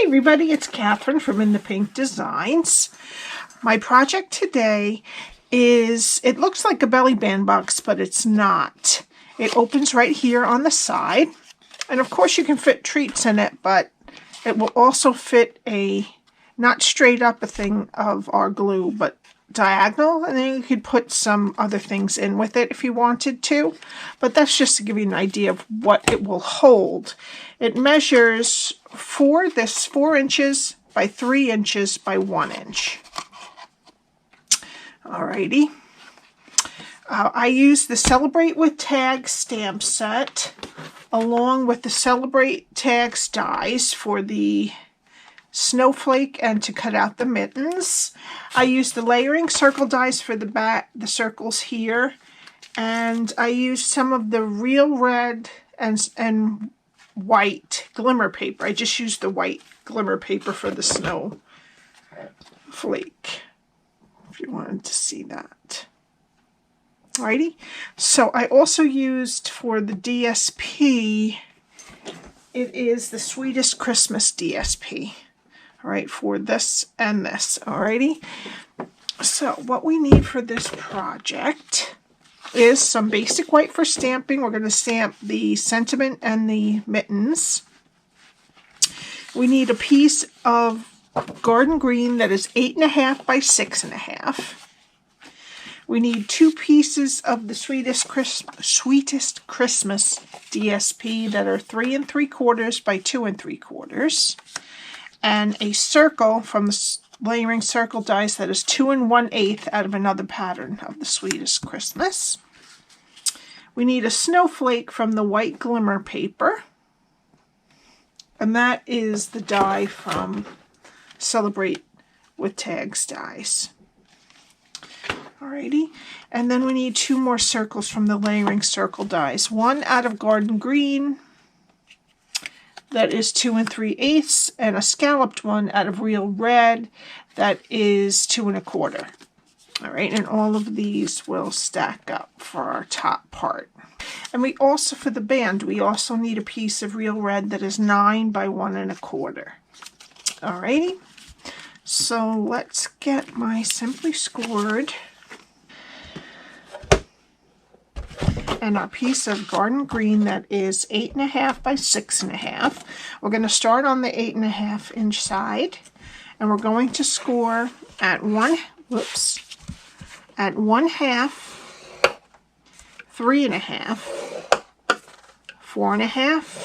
Hi everybody, it's Catherine from In the Pink Designs. My project today is, it looks like a belly band box, but it's not. It opens right here on the side. And of course you can fit treats in it, but it will also fit a, not straight up a thing of our glue, but diagonal, and then you could put some other things in with it if you wanted to, but that's just to give you an idea of what it will hold. It measures 4 inches by 3 inches by 1 inch. Alrighty. I use the Celebrate with Tags stamp set along with the Celebrate Tags dies for the snowflake and to cut out the mittens. I use the layering circle dies for the back, the circles here, and I use some of the real red and white glimmer paper. I just used the white glimmer paper for the snowflake, if you wanted to see that. Alrighty, so I also used for the DSP, it is the Sweetest Christmas DSP. All right, for this and this. Alrighty. So what we need for this project is some basic white for stamping. We're going to stamp the sentiment and the mittens. We need a piece of garden green that is 8.5 by 6.5. We need 2 pieces of the Sweetest Christmas DSP that are 3 3/4 by 2 3/4. And a circle from the layering circle dies that is 2 1/8 out of another pattern of the Sweetest Christmas. We need a snowflake from the white glimmer paper, and that is the die from Celebrate with Tags dies. Alrighty, and then we need 2 more circles from the layering circle dies. One out of garden green, that is 2 3/8, and a scalloped one out of real red that is 2 1/4. All right, and all of these will stack up for our top part. And we also, for the band, we also need a piece of real red that is 9 by 1 1/4. All righty, so let's get my Simply Scored and our piece of garden green that is 8.5 by 6.5. We're going to start on the 8.5 inch side, and we're going to score at 1/2, 3.5, 4.5,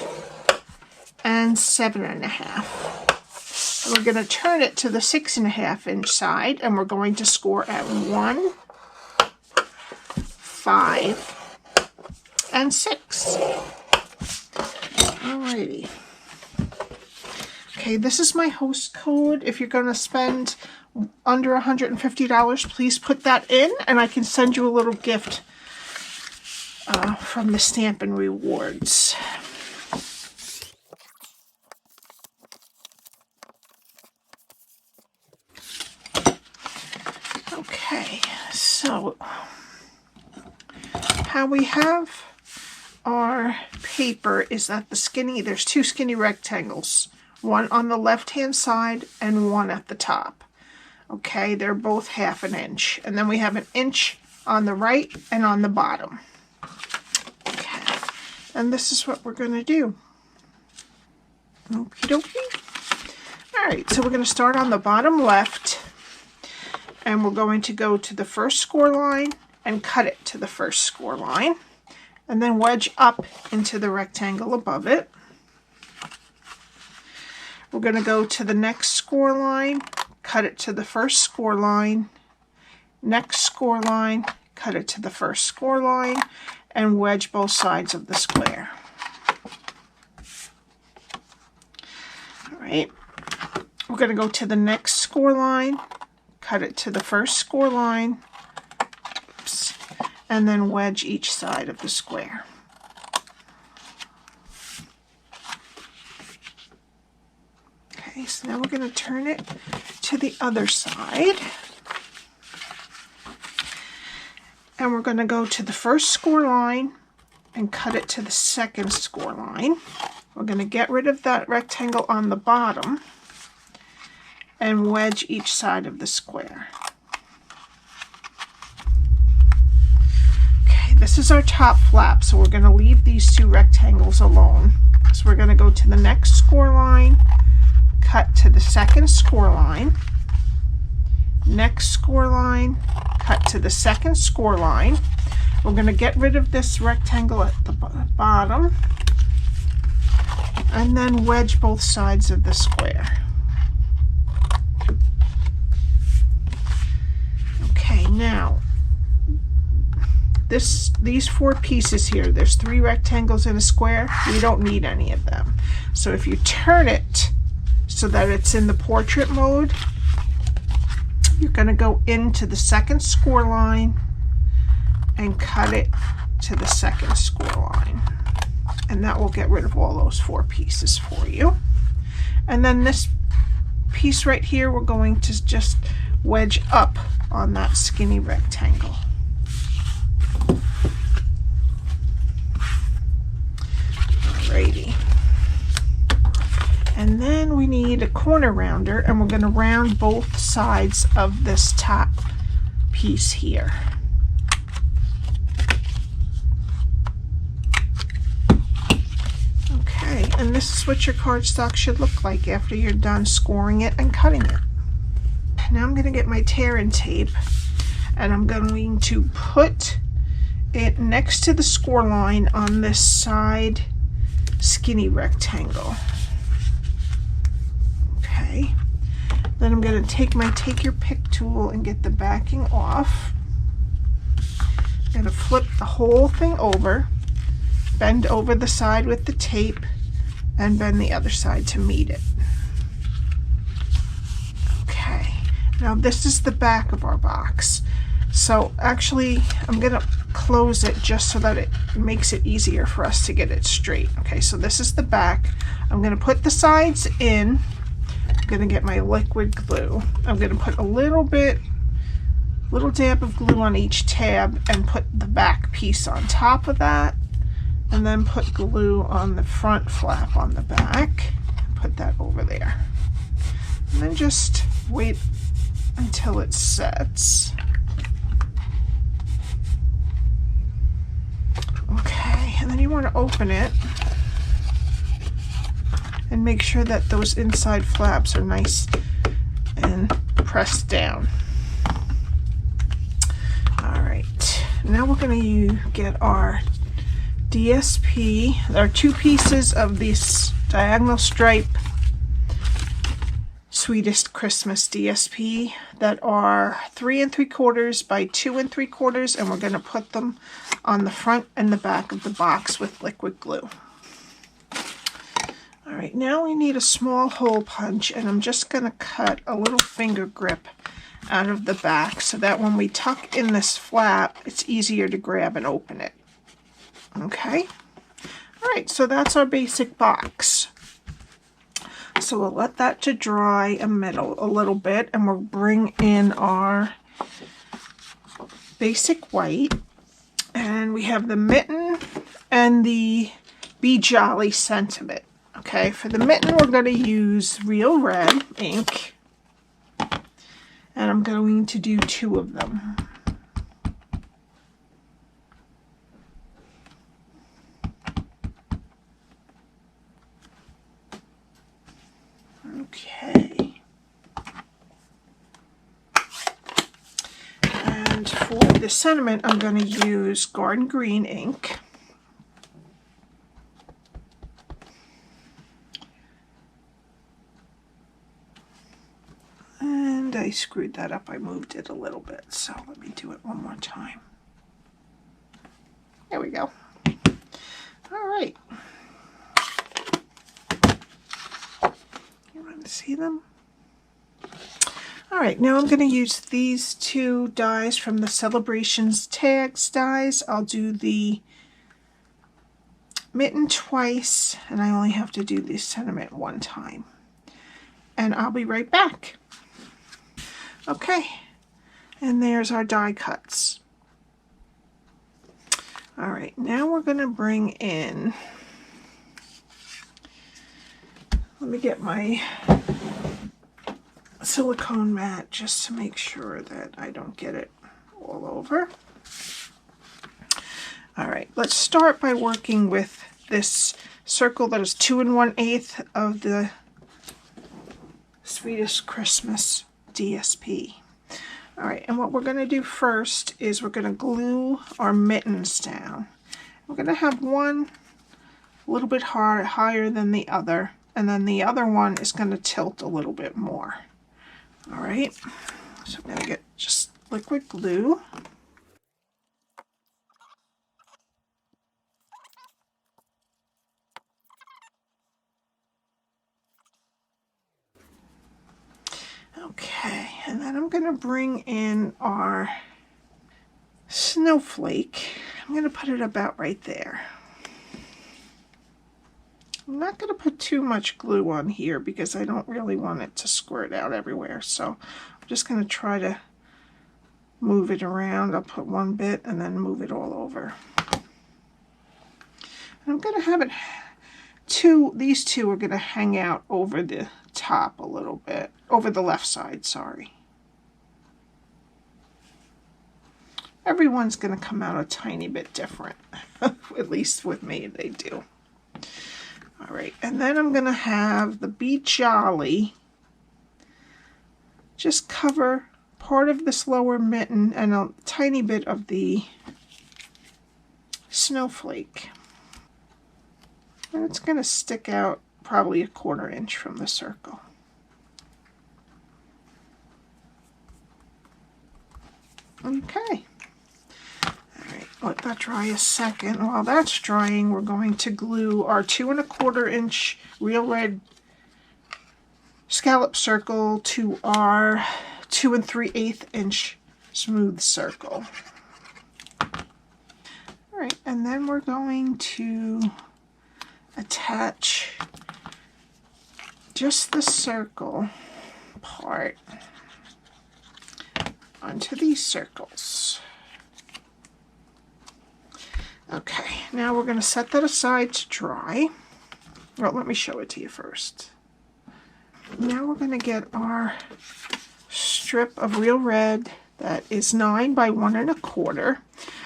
and 7.5. And we're going to turn it to the 6.5 inch side, and we're going to score at 1, 5, and 6. Alrighty. Okay, this is my host code. If you're going to spend under $150, please put that in, and I can send you a little gift from the Stampin' Rewards. Okay, so how we have our paper is that there's 2 skinny rectangles, one on the left hand side and one at the top. Okay, they're both 1/2 inch, and then we have 1 inch on the right and on the bottom. Okay, and this is what we're going to do. Okie dokie. Alright, so we're going to start on the bottom left, and we're going to go to the first score line and cut it to the first score line, and then wedge up into the rectangle above it. We're going to go to the next score line, cut it to the first score line, next score line, cut it to the first score line, and wedge both sides of the square. All right, we're going to go to the next score line, cut it to the first score line, and then wedge each side of the square. Okay, so now we're going to turn it to the other side. And we're going to go to the first score line and cut it to the second score line. We're going to get rid of that rectangle on the bottom. and wedge each side of the square. Okay, this is our top flap, so we're going to leave these two rectangles alone. So we're going to go to the next score line, cut to the second score line, next score line, cut to the second score line. We're going to get rid of this rectangle at the bottom and then wedge both sides of the square. Okay, now these four pieces here, there's 3 rectangles in a square. We don't need any of them. So if you turn it so that it's in the portrait mode, you're going to go into the second score line and cut it to the second score line, and that will get rid of all those 4 pieces for you. And then this piece right here, we're going to just wedge up on that skinny rectangle. Alrighty. And then we need a corner rounder, and we're going to round both sides of this top piece here. Okay, and this is what your cardstock should look like after you're done scoring it and cutting it. Now I'm going to get my tear-in tape, and I'm going to put it next to the score line on this side skinny rectangle. Okay, then I'm going to take my take your pick tool and get the backing off. I'm going to flip the whole thing over, bend over the side with the tape, and bend the other side to meet it. Okay, now this is the back of our box. So actually I'm going to close it just so that it makes it easier for us to get it straight. Okay, so this is the back. I'm going to put the sides in. I'm going to get my liquid glue. I'm going to put a little dab of glue on each tab and put the back piece on top of that, and then put glue on the front flap on the back. Put that over there. And then just wait until it sets. Okay, and then you want to open it and make sure that those inside flaps are nice and pressed down. Alright, now we're going to get our DSP. There are 2 pieces of this diagonal stripe Sweetest Christmas DSP that are 3 3/4 by 2 3/4, and we're going to put them on the front and the back of the box with liquid glue. Alright, now we need a small hole punch, and I'm just going to cut a little finger grip out of the back so that when we tuck in this flap, it's easier to grab and open it. Okay, alright, so that's our basic box. So we'll let that to dry a little bit, and we'll bring in our basic white, and we have the mitten and the Be Jolly sentiment. Okay, for the mitten we're going to use real red ink, and I'm going to do 2 of them. Okay, and for the sentiment I'm going to use garden green ink. And I screwed that up, I moved it a little bit, so let me do it one more time. There we go. Alright. You want to see them? Alright, now I'm going to use these 2 dies from the Celebrations Tags dies. I'll do the mitten twice, and I only have to do the sentiment 1 time. And I'll be right back. Okay, and there's our die cuts. Alright, now we're going to bring in, let me get my silicone mat just to make sure that I don't get it all over. All right, let's start by working with this circle that is 2 1/8 of the Sweetest Christmas DSP. All right, and what we're going to do first is we're going to glue our mittens down. We're going to have one a little bit higher than the other, and then the other one is going to tilt a little bit more. All right, so I'm going to get just liquid glue. Okay, and then I'm going to bring in our snowflake. I'm going to put it about right there. I'm not going to put too much glue on here because I don't really want it to squirt out everywhere. So I'm just going to try to move it around. I'll put one bit and then move it all over. And I'm going to have it these two are going to hang out over the top a little bit, over the left side, sorry. Everyone's going to come out a tiny bit different. At least with me, they do. All right, and then I'm going to have the Be Jolly just cover part of this lower mitten and a tiny bit of the snowflake. And it's going to stick out probably a 1/4 inch from the circle. Okay. Alright, let that dry a second. While that's drying, we're going to glue our 2 1/4 inch Real Red scallop circle to our 2 3/8 inch smooth circle. Alright, and then we're going to attach just the circle part onto these circles. Okay, now we're going to set that aside to dry. Well, let me show it to you first. Now we're going to get our strip of Real Red that is 9 by 1 1/4.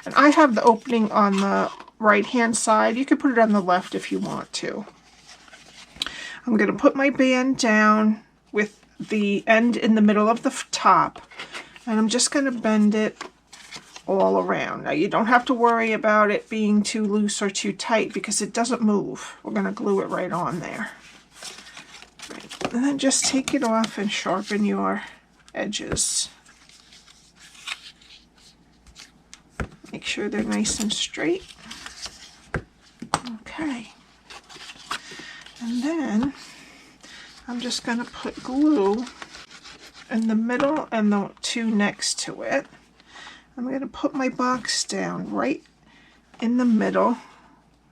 And I have the opening on the right hand side. You could put it on the left if you want to. I'm going to put my band down with the end in the middle of the top, and I'm just going to bend it all around. Now you don't have to worry about it being too loose or too tight because it doesn't move. We're going to glue it right on there. Right. And then just take it off and sharpen your edges. Make sure they're nice and straight. Okay. And then I'm just going to put glue in the middle and the two next to it. I'm going to put my box down right in the middle.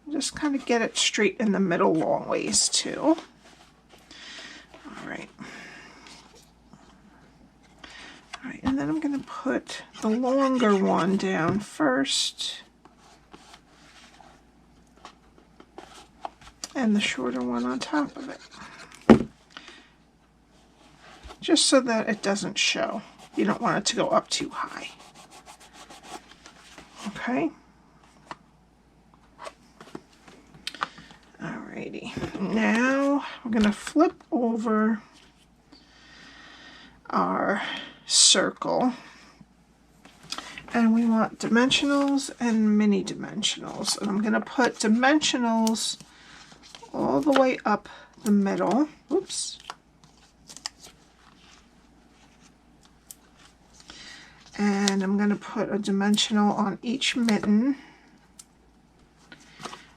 Just kind of get it straight in the middle long ways too. All right. All right, and then I'm going to put the longer one down first. And the shorter one on top of it. Just so that it doesn't show. You don't want it to go up too high. Okay. Alrighty. Now we're going to flip over our circle. And we want dimensionals and mini dimensionals. And I'm going to put dimensionals all the way up the middle. Oops. And I'm going to put a dimensional on each mitten.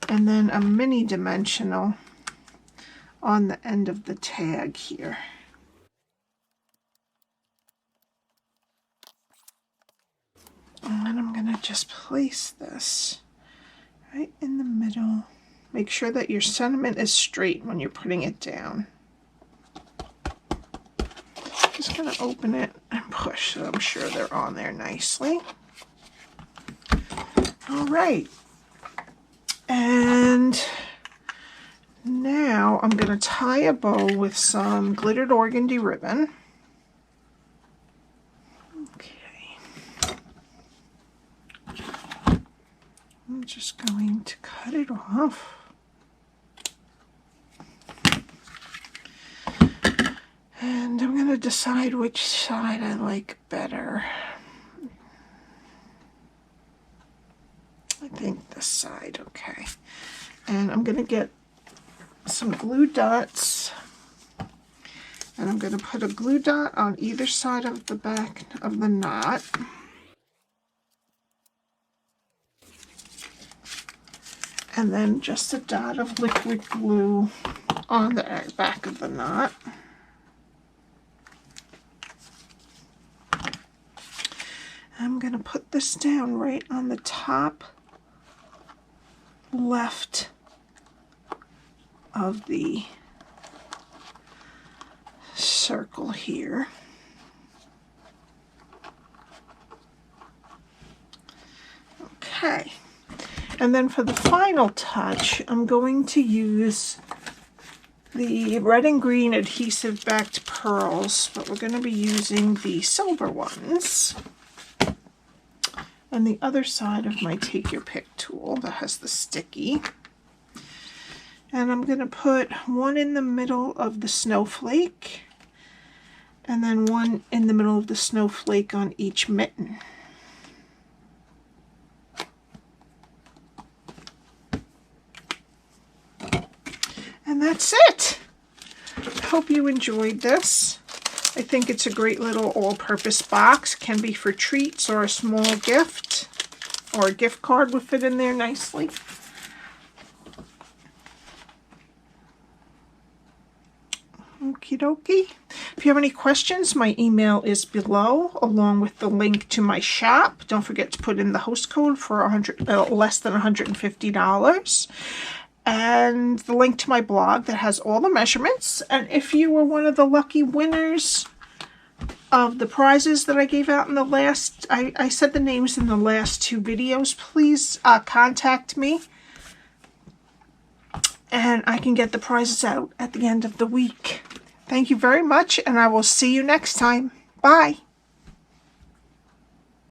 And then a mini dimensional on the end of the tag here. And then I'm going to just place this right in the middle. Make sure that your sentiment is straight when you're putting it down. Just going to open it and push so I'm sure they're on there nicely. All right. And now I'm going to tie a bow with some glittered organdy ribbon. I'm just going to cut it off. And I'm going to decide which side I like better. I think this side, okay. And I'm going to get some glue dots. And I'm going to put a glue dot on either side of the back of the knot. And then just a dot of liquid glue on the back of the knot. I'm going to put this down right on the top left of the circle here. Okay. And then for the final touch, I'm going to use the red and green adhesive backed pearls, but we're going to be using the silver ones. And the other side of my Take Your Pick tool that has the sticky. And I'm going to put one in the middle of the snowflake, and then one in the middle of the snowflake on each mitten. And that's it. I hope you enjoyed this. I think it's a great little all-purpose box. Can be for treats or a small gift, or a gift card would fit in there nicely. Okie dokie. If you have any questions, my email is below, along with the link to my shop. Don't forget to put in the host code for less than $150. And the link to my blog that has all the measurements. And if you were one of the lucky winners of the prizes that I gave out in the last, I said the names in the last two videos, please contact me. And I can get the prizes out at the end of the week. Thank you very much, and I will see you next time. Bye.